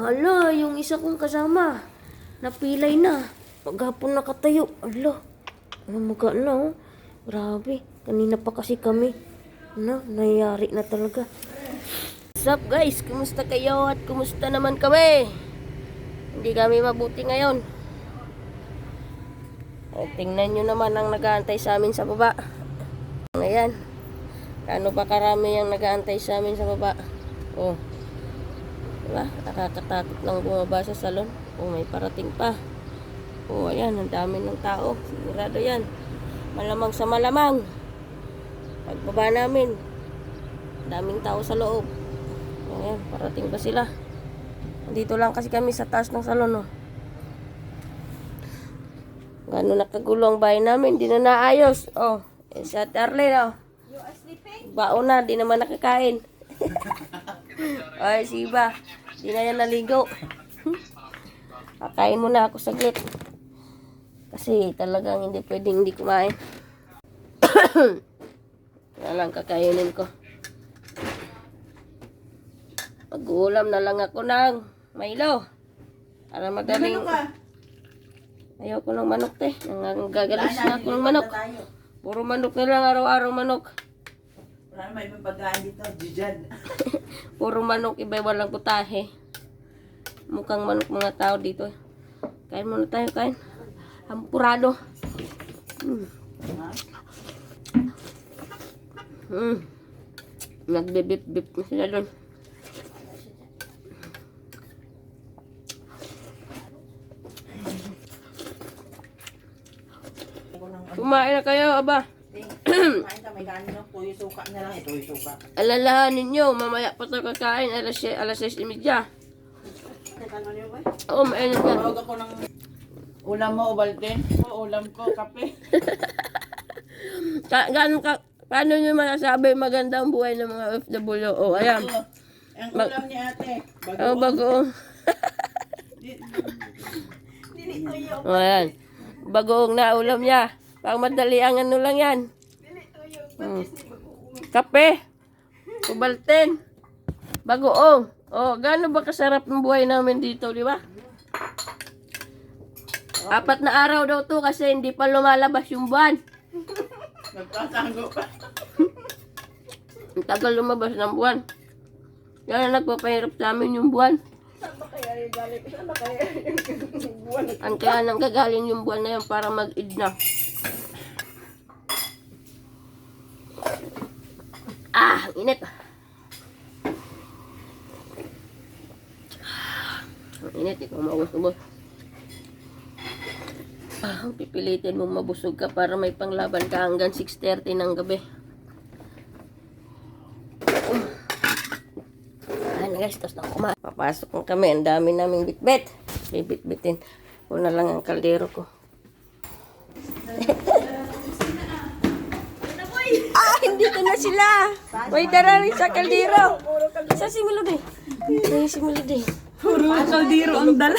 Hala, yung isa kong kasama. Napilay na. Maghapon nakatayo. Hala. Maga na oh. Grabe. Kanina pa kasi kami. Nangyari na talaga. What's up guys? Kumusta kayo at kumusta naman kami? Hindi kami mabuti ngayon. Tingnan nyo naman ang nag-aantay sa amin sa baba. Ayan. Ano ba karami yung nag-aantay sa amin sa baba? Oh. Diba? Nakakatakot lang bumaba sa salon. Oh, may parating pa. Oh, ayan. Ang dami ng tao. Sigurado yan. Malamang sa malamang. Pagbaba namin, daming tao sa loob. Ayan, parating pa sila. Dito lang kasi kami sa taas ng salon. Oh. Gano'n nakagulo ang bahay namin. Di na naayos. Oh, sa Arlene. Oh. Baon na. Di naman nakakain. Ay, si Iba. Di na yan naligo. Kakain muna ako saglit. Kasi talagang hindi pwedeng hindi kumain. Kaya lang kakainin ko. Mag-uulam na lang ako ng Milo. Para magaling. Ayaw ko ng manok te. Gagalis na ako ng manok. Puro manok na lang araw-araw manok. Wala na may pagkain dito, Jijan. Puro manok, iba walang putahe. Mukhang manok mga tao dito. Kain muna tayo, kain. Hampurado. Nagbibip-bip na sila doon. Kumain na kayo, aba. Kumain ka, may kanin no? Tuyo suka na lang. Tuyo suka. Alalahanin nyo, mamaya pa tayo kakain, alas 6:30. Ano niyo ba? Oo, mainit na. Tawag ako ng ulam mo, Ubalde. Ulam ko, kape. Paano nyo masasabi maganda ang buhay ng mga OFW? Oh, ayan. Ang ulam ni ate. Oh, bagoong. Dili tuyo. Oh, ayan. Bagoong na ulam niya. Pang madali ang ano lang yan. Dili tuyo. Kape. Kubalten. Bagoong. Oh, gaano ba kasarap ng buhay namin dito, di ba? 4 na araw daw to kasi hindi pa lumalabas yung buwan. Nagtatango pa. Ang tagal lumabas ng buwan. Yan ang nagpapahirap sa amin yung buwan. Saan ba kaya yung galing? Saan ba kaya yung buwan? Ang kaya nang gagaling yung buwan na yan para mag-id na. Ah, init. Ang init, ikaw maubos-ubos. Pipilitin mo mabusog ka para may panglaban ka hanggang 6:30 ng gabi. Ayan guys, tapos na kumain. Papasok na kami, ang dami naming bitbit. Bibit-bitin. Una lang ang kaldero ko. Hindi ko na sila. May dara rin sa kaldero. Isa si Melody. Ay, si Melody. Puro kaldero ang dala.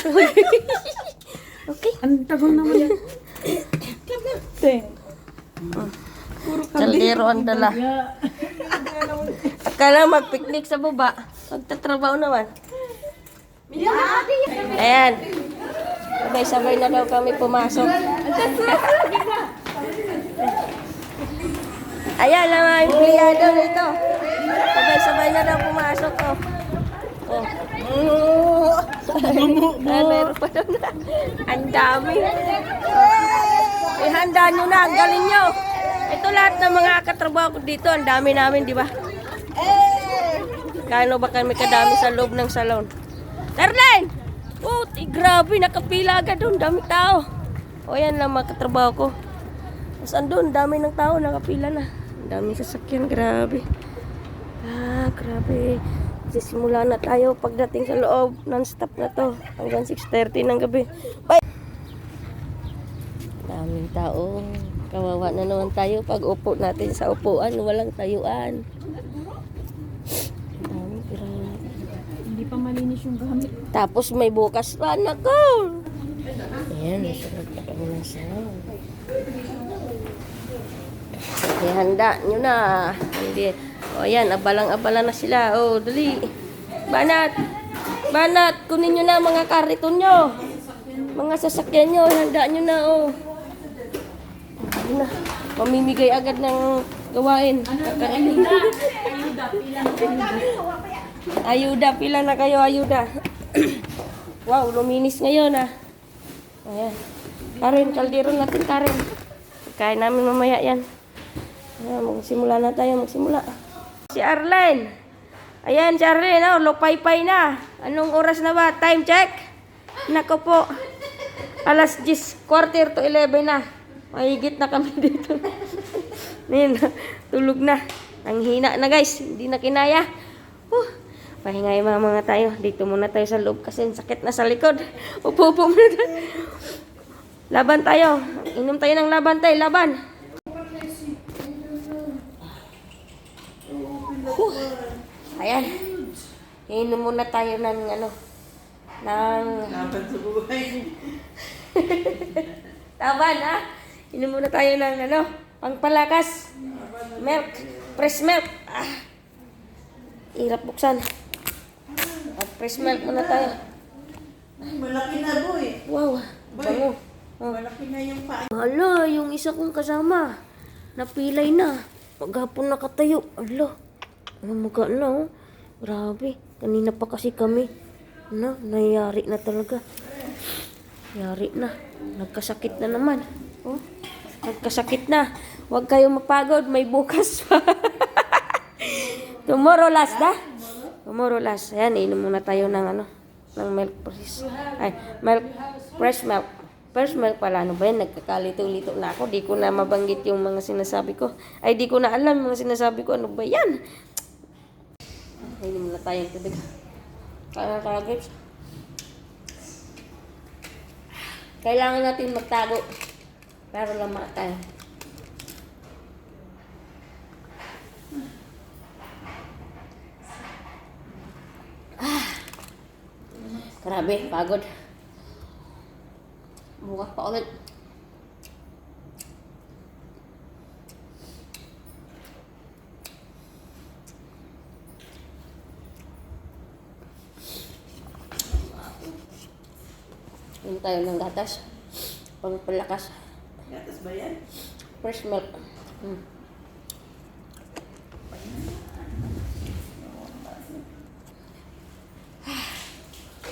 Okay. Ang tagal naman yan. Kaldero ang dala. Akala mag-picnic sa baba. Pagtatrabaho naman. Ayan. Sabay-sabay na daw kami pumasok. Ayan ang mga empleyado nito. Sabay-sabay na daw pumasok. Oh. Meron pa doon na. Ang dami. Ihanda nyo na. Ang galing nyo. Ito lahat ng mga katrabaho ko dito. Ang dami namin, di ba? Kano ba kami kadami sa loob ng salon? Darlene! Oh, grabe. Nakapila agad doon. Dami tao. O yan lang mga katrabaho ko. Tapos andun, dami ng tao. Nakapila na. Ang daming sasakyan. Grabe. Grabe. Sisimula na tayo pagdating sa loob. Non-stop na to. Hanggang 6:30 ng gabi. Bye! Daming tao. Kawawa na naman tayo pag upo natin sa upuan. Walang tayuan. Dami, grabe. Hindi pa malinis yung gamit. Tapos may bukas pa. Nako! Ayan, nasunod na kami ng salon. Ihanda nyo na. Hindi. O ayan, abalang-abala na sila. O, dali. Banat. Banat, kunin nyo na mga kariton nyo. Mga sasakyan nyo, handa nyo na, oh. Ayun na, mamimigay agad ng gawain. Ayuda, pila na kayo, ayuda. Wow, luminis ngayon, ah. Ayan. Karen, kaldero natin, Karen. Kain namin mamaya yan. Ayan, magsimula na tayo, magsimula. Si Arlen. Ayan, si Arlen, oh, lopay-pay na. Anong oras na ba? Time check? Nako po. Alas 10, quarter to 11 na. Mahigit na kami dito. Ayan, tulog na. Ang hina na guys, hindi na kinaya. Pahingay mga tayo. Dito muna tayo sa loob kasi sakit na sa likod. Upo-upo muna tayo. Laban tayo. Inom tayo ng laban tayo. Laban. Ayan. Inom muna tayo ng ano. Ng... Laban sa buhay. Laban ha. Inom muna tayo ng ano. Pangpalakas. Milk. Fresh milk. Hirap buksan. At fresh milk muna tayo. Malaki na, boy. Wow. Bango. Malaki na yung paa. Hala, yung isa kong kasama. Napilay na. Maghapon nakatayo. Hala. Maga na, oh. Grabe. Kanina pa kasi kami. Ano, nangyari na talaga. Yari na. Nagkasakit na naman. Oh, nagkasakit na. Huwag kayong mapagod. May bukas pa. Tomorrow last, da? Tomorrow last. Ayan, inom muna tayo ng ano. Ng milk fresh. Ay, milk. Fresh milk. Fresh milk pala. Ano ba yan? Nagkakalito-lito na ako. Di ko na mabanggit yung mga sinasabi ko. Ay, di ko na alam yung mga sinasabi ko. Ano ba yan? Inom muna tayong tubig. Kaya grapes. Kailangan natin magtago. Pero lama tayo. Grabe, pagod. Bukas pa ulit. Inom tayo ng gatas. Pangpalakas. Gatas ba yan? Fresh milk.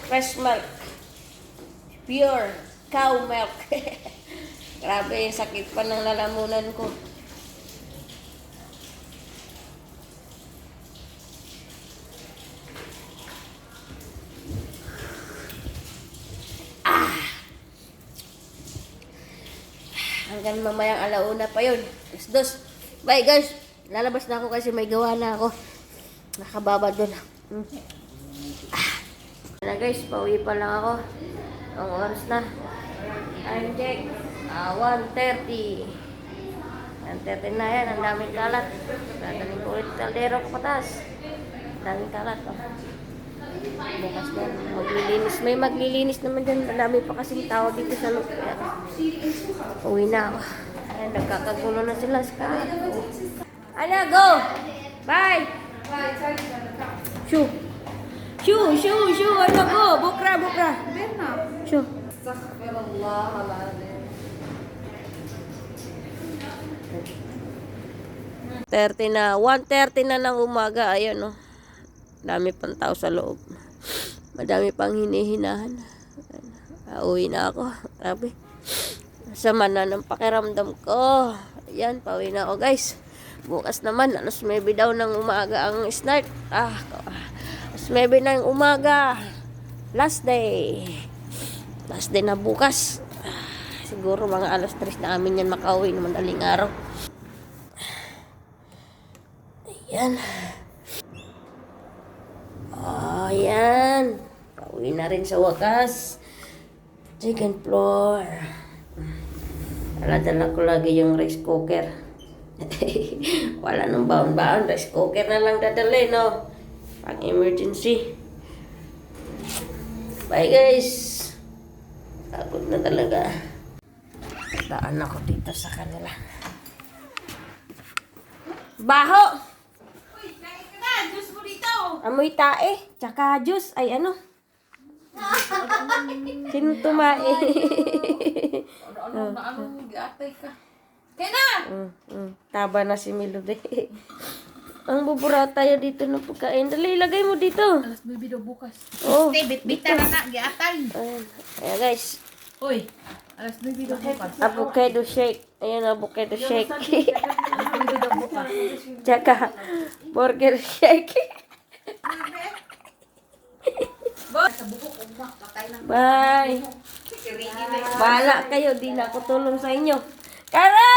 Fresh milk. Pure cow milk. Grabe, yung sakit pa ng lalamunan ko. Hanggang mamayang alauna pa yun. Alas 2. Bye guys. Lalabas na ako kasi may gawa na ako. Nakababa doon. Na guys, pauwi pa lang ako. Ang oras na. Time check. 1:30. 1:30 na yan. Ang daming kalat. Dadaling ko ulit kaldero ko patas. Ang daming kalat. Oh. Bukas na. Maglilinis. May maglilinis naman dyan. Ang dami pa kasing tao dito sa loob. Uwi na ako. Ay, nagkakagulo na sila. Ana, go! Bye! Shoo! Shoo! Shoo! Shoo! Ano, go! Bukra! Bukra! Shoo! Astaghfirullahaladzim. 1:30 na ng umaga. Ayan, oh. Dami pang tao sa loob. Madami pang hinihinahan. Uwi na ako. Grabe. Sama na ng pakiramdam ko. Ayan, pauwi na ako guys. Bukas naman, alas 9 daw ng umaga ang start. Alas 9 ng umaga. Last day. Last day na bukas. Siguro mga alas 3 na amin yan makauwi ng madaling araw. Ayan. Ayan. Pauwi na rin sa wakas. Second floor. Dala-dala ko lagi yung rice cooker. Wala nang baon-baon. Rice cooker na lang dadali, no? Pang emergency. Bye, guys. Pagod na talaga. Daan ako dito sa kanila. Baho! Uy, kain ka na! Diyos mo dito! Amoy tae. Tsaka juice. Ay, ano? Sino tumae? Ano, giatay ka. Kaya na! Taba na si Melody. Ang bubura tayo dito ng pagkain. Dali, ilagay mo dito. Alas baby daw bukas. Oh, Bit-bita na, giatay. ayan. Ayan guys. Uy, alas baby daw bukas. Avocado shake. Ayan, avocado shake. Alas baby daw bukas. Tsaka, burger shake. Sa bukok, patay na. Bye. Bahala kayo. Di na ako tulong sa inyo. Kara!